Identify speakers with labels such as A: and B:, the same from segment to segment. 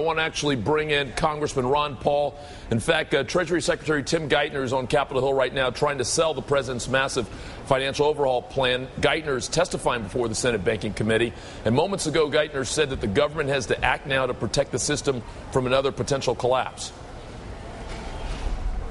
A: want to actually bring in Congressman Ron Paul. In fact, Treasury Secretary Tim Geithner is on Capitol Hill right now trying to sell the president's massive financial overhaul plan. Geithner is testifying before the Senate Banking Committee. And moments ago, Geithner said that the government has to act now to protect the system from another potential collapse.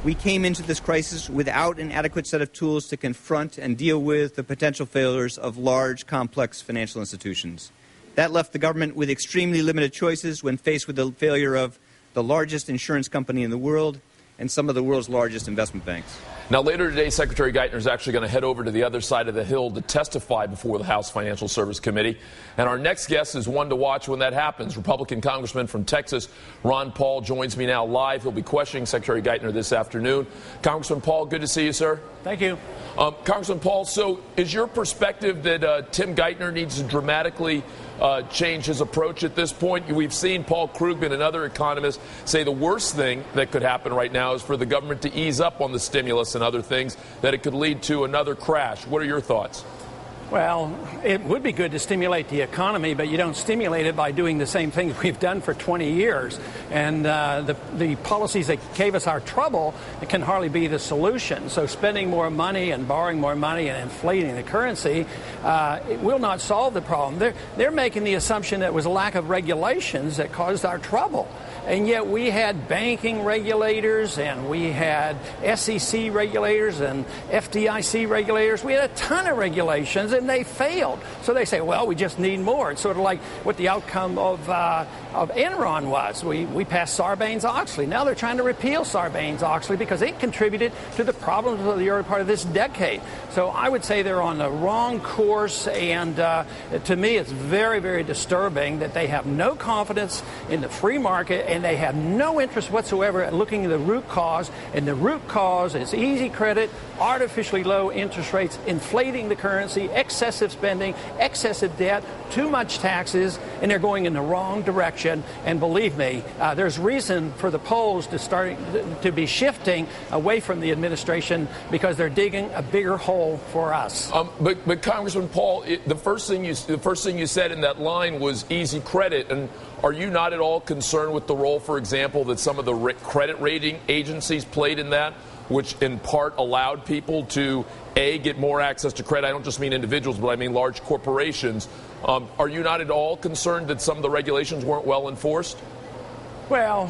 B: We came into this crisis without an adequate set of tools to confront and deal with the potential failures of large, complex financial institutions. That left the government with extremely limited choices when faced with the failure of the largest insurance company in the world and some of the world's largest investment banks.
A: Now, later today, Secretary Geithner is actually going to head over to the other side of the Hill to testify before the House Financial Service Committee. And our next guest is one to watch when that happens. Republican Congressman from Texas, Ron Paul, joins me now live. He'll be questioning Secretary Geithner this afternoon. Congressman Paul, good to see you, sir.
C: Thank you.
A: Congressman Paul, so is your perspective that Tim Geithner needs to dramatically change his approach at this point? We've seen Paul Krugman and other economists say the worst thing that could happen right now is for the government to ease up on the stimulus and other things, that it could lead to another crash. What are your thoughts?
C: Well, it would be good to stimulate the economy, but you don't stimulate it by doing the same things we've done for 20 years. And the policies that gave us our trouble can hardly be the solution. So spending more money and borrowing more money and inflating the currency it will not solve the problem. They're making the assumption that it was a lack of regulations that caused our trouble. And yet we had banking regulators and we had SEC regulators and FDIC regulators. We had a ton of regulations and they failed. So they say, well, we just need more. It's sort of like what the outcome of Enron was. We passed Sarbanes-Oxley. Now they're trying to repeal Sarbanes-Oxley because it contributed to the problems of the early part of this decade. So I would say they're on the wrong course, and to me it's very, very disturbing that they have no confidence in the free market and they have no interest whatsoever at looking at the root cause, and the root cause is easy credit, artificially low interest rates, inflating the currency, excessive spending, excessive debt, too much taxes, and they're going in the wrong direction. And believe me, there's reason for the polls to be shifting away from the administration because they're digging a bigger hole for us.
A: But Congressman Paul, the first thing you said in that line was easy credit, and are you not at all concerned with the role, for example, that some of the credit rating agencies played in that, which in part allowed people to, A, get more access to credit? I don't just mean individuals, but I mean large corporations. Are you not at all concerned that some of the regulations weren't well enforced?
C: Well,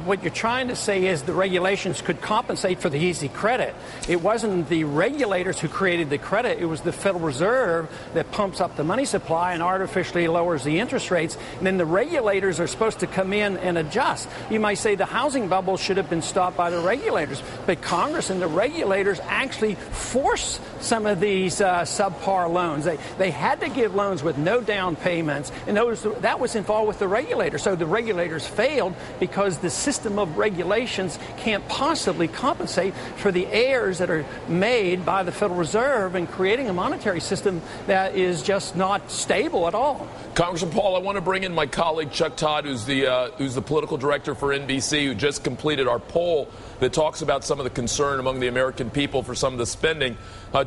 C: what you're trying to say is the regulations could compensate for the easy credit. It wasn't the regulators who created the credit. It was the Federal Reserve that pumps up the money supply and artificially lowers the interest rates. And then the regulators are supposed to come in and adjust. You might say the housing bubble should have been stopped by the regulators. But Congress and the regulators actually force some of these subpar loans. They had to give loans with no down payments. And that was involved with the regulators. So the regulators failed because the system of regulations can't possibly compensate for the errors that are made by the Federal Reserve in creating a monetary system that is just not stable at all.
A: Congressman Paul, I want to bring in my colleague Chuck Todd, who's the political director for NBC, who just completed our poll that talks about some of the concern among the American people for some of the spending.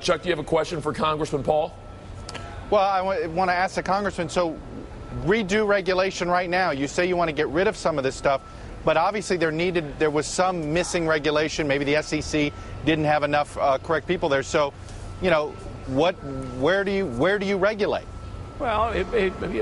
A: Chuck, do you have a question for Congressman Paul?
D: Well, I want to ask the congressman, so redo regulation right now. You say you want to get rid of some of this stuff, but obviously there was some missing regulation. Maybe the SEC didn't have enough correct people there. So, you know, where do you regulate?
C: Well,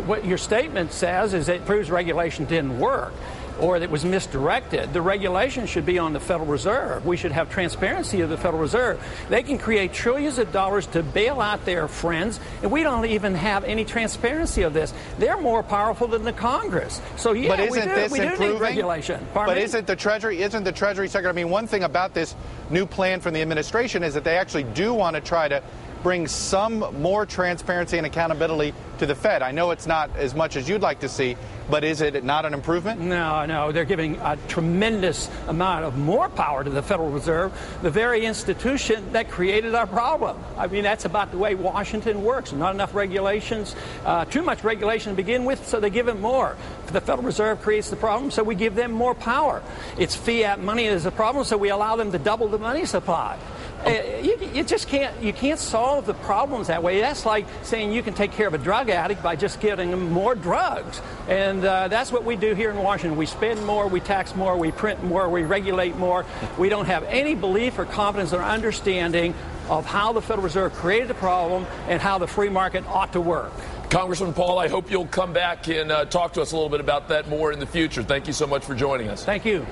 C: what your statement says is it proves regulation didn't work or that it was misdirected. The regulation should be on the Federal Reserve. We should have transparency of the Federal Reserve. They can create trillions of dollars to bail out their friends, and we don't even have any transparency of this. They're more powerful than the Congress. So yeah,
D: but
C: we do need regulation.
D: But isn't the Treasury Secretary? I mean, one thing about this new plan from the administration is that they actually do want to try to bring some more transparency and accountability to the Fed. I know it's not as much as you'd like to see, but is it not an improvement?
C: No, they're giving a tremendous amount of more power to the Federal Reserve, the very institution that created our problem. I mean, that's about the way Washington works. Not enough regulations, too much regulation to begin with, so they give them more. The Federal Reserve creates the problem, so we give them more power. It's fiat money is a problem, so we allow them to double the money supply. You just can't solve the problems that way. That's like saying you can take care of a drug addict by just giving them more drugs. And that's what we do here in Washington. We spend more, we tax more, we print more, we regulate more. We don't have any belief or confidence or understanding of how the Federal Reserve created the problem and how the free market ought to work.
A: Congressman Paul, I hope you'll come back and talk to us a little bit about that more in the future. Thank you so much for joining us.
C: Thank you.